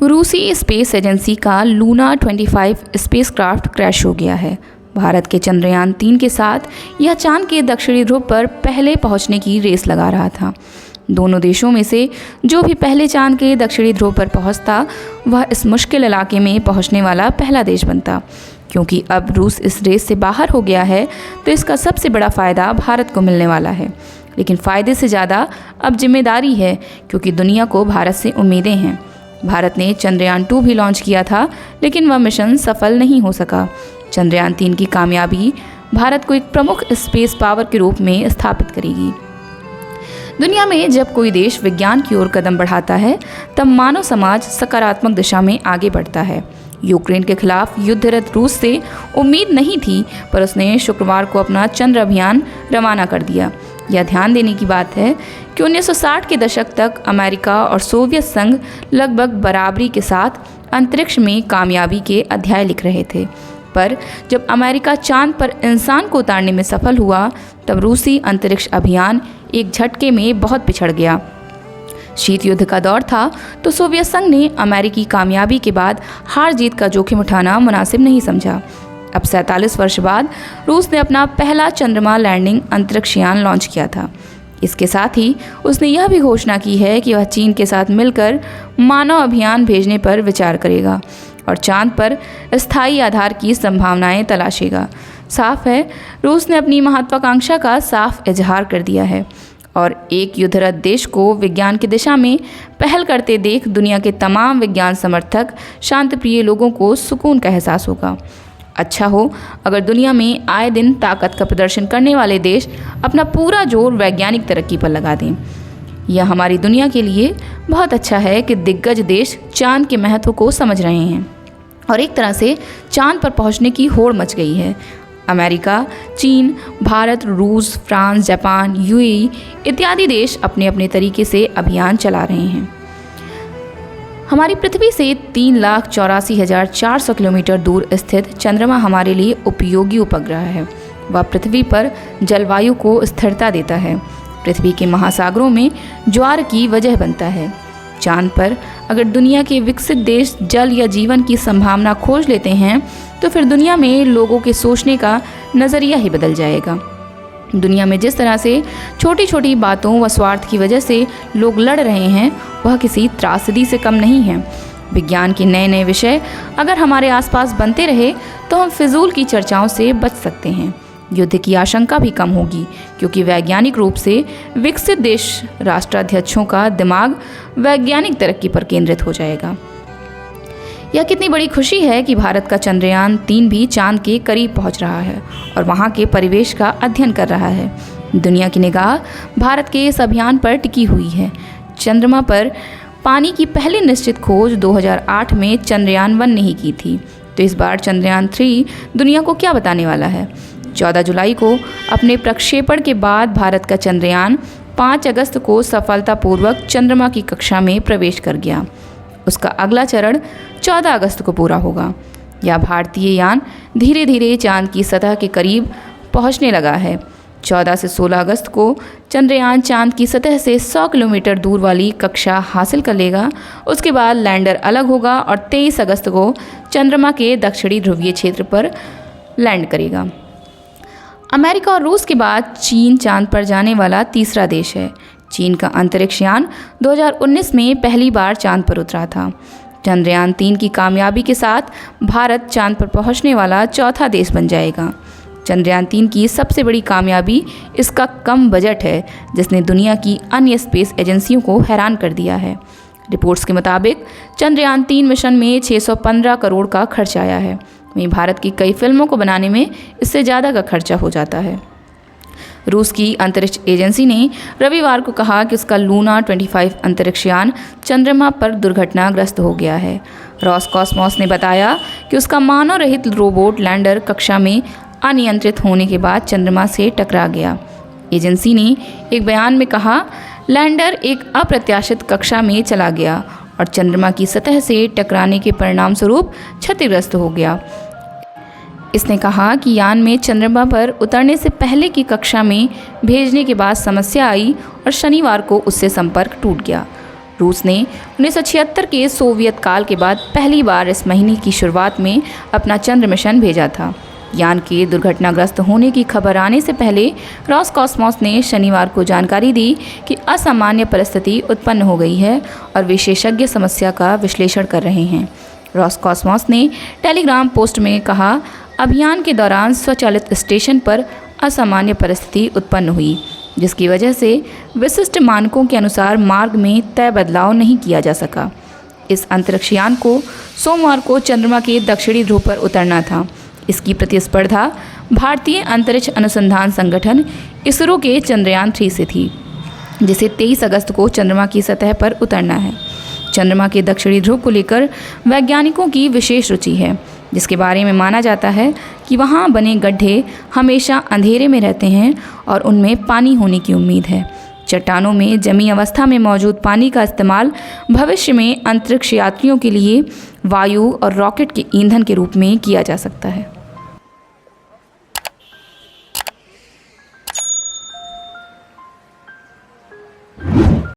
रूसी space agency का Luna 25 spacecraft crash हो गया है। भारत के चंद्रयान 3 के साथ यह चांद के दक्षिणी ध्रुव पर पहले पहुंचने की रेस लगा रहा था। दोनों देशों में से जो भी पहले चांद के दक्षिणी ध्रुव पर पहुंचता, वह इस मुश्किल इलाके में पहुंचने वाला पहला देश बनता। क्योंकि अब रूस इस रेस से बाहर हो गया है, तो इसका सबसे बड़ा फ़ायदा भारत को मिलने वाला है। लेकिन फ़ायदे से ज़्यादा अब जिम्मेदारी है, क्योंकि दुनिया को भारत से उम्मीदें हैं। भारत ने चंद्रयान 2 भी लॉन्च किया था, लेकिन वह मिशन सफल नहीं हो सका। चंद्रयान 3 की कामयाबी भारत को एक प्रमुख स्पेस पावर के रूप में स्थापित करेगी। दुनिया में जब कोई देश विज्ञान की ओर कदम बढ़ाता है, तब मानव समाज सकारात्मक दिशा में आगे बढ़ता है। यूक्रेन के खिलाफ युद्धरत रूस से उम्मीद नहीं थी, पर उसने शुक्रवार को अपना चंद्र अभियान रवाना कर दिया। यह ध्यान देने की बात है कि 1960 के दशक तक अमेरिका और सोवियत संघ लगभग बराबरी के साथ अंतरिक्ष में कामयाबी के अध्याय लिख रहे थे। पर जब अमेरिका चांद पर इंसान को उतारने में सफल हुआ, तब रूसी अंतरिक्ष अभियान एक झटके में बहुत पिछड़ गया। शीत युद्ध का दौर था, तो सोवियत संघ ने अमेरिकी कामयाबी के बाद हार जीत का जोखिम उठाना मुनासिब नहीं समझा। अब 47 वर्ष बाद रूस ने अपना पहला चंद्रमा लैंडिंग अंतरिक्ष यान लॉन्च किया था। इसके साथ ही उसने यह भी घोषणा की है कि वह चीन के साथ मिलकर मानव अभियान भेजने पर विचार करेगा और चांद पर स्थायी आधार की संभावनाएं तलाशेगा। साफ है, रूस ने अपनी महत्वाकांक्षा का साफ इजहार कर दिया है और एक युद्धरत देश को विज्ञान की दिशा में पहल करते देख दुनिया के तमाम विज्ञान समर्थक, शांतिप्रिय लोगों को सुकून का एहसास होगा। अच्छा हो अगर दुनिया में आए दिन ताकत का प्रदर्शन करने वाले देश अपना पूरा जोर वैज्ञानिक तरक्की पर लगा दें। यह हमारी दुनिया के लिए बहुत अच्छा है कि दिग्गज देश चांद के महत्व को समझ रहे हैं और एक तरह से चांद पर पहुंचने की होड़ मच गई है। अमेरिका, चीन, भारत, रूस, फ्रांस, जापान, यूएई इत्यादि देश अपने अपने तरीके से अभियान चला रहे हैं। हमारी पृथ्वी से 3,84,400 किलोमीटर दूर स्थित चंद्रमा हमारे लिए उपयोगी उपग्रह है। वह पृथ्वी पर जलवायु को स्थिरता देता है, पृथ्वी के महासागरों में ज्वार की वजह बनता है। चांद पर अगर दुनिया के विकसित देश जल या जीवन की संभावना खोज लेते हैं, तो फिर दुनिया में लोगों के सोचने का नज़रिया ही बदल जाएगा। दुनिया में जिस तरह से छोटी छोटी बातों व स्वार्थ की वजह से लोग लड़ रहे हैं, वह किसी त्रासदी से कम नहीं है। विज्ञान के नए नए विषय अगर हमारे आसपास बनते रहे, तो हम फिजूल की चर्चाओं से बच सकते हैं। युद्ध की आशंका भी कम होगी, क्योंकि वैज्ञानिक रूप से विकसित देश राष्ट्राध्यक्षों का दिमाग वैज्ञानिक तरक्की पर केंद्रित हो जाएगा। यह कितनी बड़ी खुशी है कि भारत का चंद्रयान 3 भी चांद के करीब पहुंच रहा है और वहां के परिवेश का अध्ययन कर रहा है। दुनिया की निगाह भारत के इस अभियान पर टिकी हुई है। चंद्रमा पर पानी की पहली निश्चित खोज 2008 में चंद्रयान 1 ने ही की थी, तो इस बार चंद्रयान 3 दुनिया को क्या बताने वाला है। 14 जुलाई को अपने प्रक्षेपण के बाद भारत का चंद्रयान 5 अगस्त को सफलतापूर्वक चंद्रमा की कक्षा में प्रवेश कर गया। उसका अगला चरण 14 अगस्त को पूरा होगा। यह भारतीय यान धीरे धीरे चांद की सतह के करीब पहुंचने लगा है। 14 से 16 अगस्त को चंद्रयान चांद की सतह से 100 किलोमीटर दूर वाली कक्षा हासिल कर लेगा। उसके बाद लैंडर अलग होगा और 23 अगस्त को चंद्रमा के दक्षिणी ध्रुवीय क्षेत्र पर लैंड करेगा। अमेरिका और रूस के बाद चीन चांद पर जाने वाला तीसरा देश है। चीन का अंतरिक्ष यान 2019 में पहली बार चांद पर उतरा था। चंद्रयान 3 की कामयाबी के साथ भारत चांद पर पहुंचने वाला चौथा देश बन जाएगा। चंद्रयान 3 की सबसे बड़ी कामयाबी इसका कम बजट है, जिसने दुनिया की अन्य स्पेस एजेंसियों को हैरान कर दिया है। रिपोर्ट्स के मुताबिक चंद्रयान 3 मिशन में 615 करोड़ का खर्च आया है। वहीं भारत की कई फिल्मों को बनाने में इससे ज़्यादा का खर्चा हो जाता है। रूस की अंतरिक्ष एजेंसी ने रविवार को कहा कि उसका लूना 25 अंतरिक्ष यान चंद्रमा पर दुर्घटनाग्रस्त हो गया है। रॉसकॉस्मोस ने बताया कि उसका मानव रहित रोबोट लैंडर कक्षा में अनियंत्रित होने के बाद चंद्रमा से टकरा गया। एजेंसी ने एक बयान में कहा, लैंडर एक अप्रत्याशित कक्षा में चला गया और चंद्रमा की सतह से टकराने के परिणामस्वरूप क्षतिग्रस्त हो गया। इसने कहा कि यान में चंद्रमा पर उतरने से पहले की कक्षा में भेजने के बाद समस्या आई और शनिवार को उससे संपर्क टूट गया। रूस ने 1976 के सोवियत काल के बाद पहली बार इस महीने की शुरुआत में अपना चंद्र मिशन भेजा था। यान के दुर्घटनाग्रस्त होने की खबर आने से पहले रॉसकॉस्मोस ने शनिवार को जानकारी दी कि असामान्य परिस्थिति उत्पन्न हो गई है और विशेषज्ञ समस्या का विश्लेषण कर रहे हैं। रॉसकॉस्मोस ने टेलीग्राम पोस्ट में कहा, अभियान के दौरान स्वचालित स्टेशन पर असामान्य परिस्थिति उत्पन्न हुई, जिसकी वजह से विशिष्ट मानकों के अनुसार मार्ग में तय बदलाव नहीं किया जा सका। इस अंतरिक्ष यान को सोमवार को चंद्रमा के दक्षिणी ध्रुव पर उतरना था। इसकी प्रतिस्पर्धा भारतीय अंतरिक्ष अनुसंधान संगठन इसरो के चंद्रयान 3 से थी, जिसे 23 अगस्त को चंद्रमा की सतह पर उतरना है। चंद्रमा के दक्षिणी ध्रुव को लेकर वैज्ञानिकों की विशेष रुचि है, जिसके बारे में माना जाता है कि वहाँ बने गड्ढे हमेशा अंधेरे में रहते हैं और उनमें पानी होने की उम्मीद है। चट्टानों में जमी अवस्था में मौजूद पानी का इस्तेमाल भविष्य में अंतरिक्ष यात्रियों के लिए वायु और रॉकेट के ईंधन के रूप में किया जा सकता है।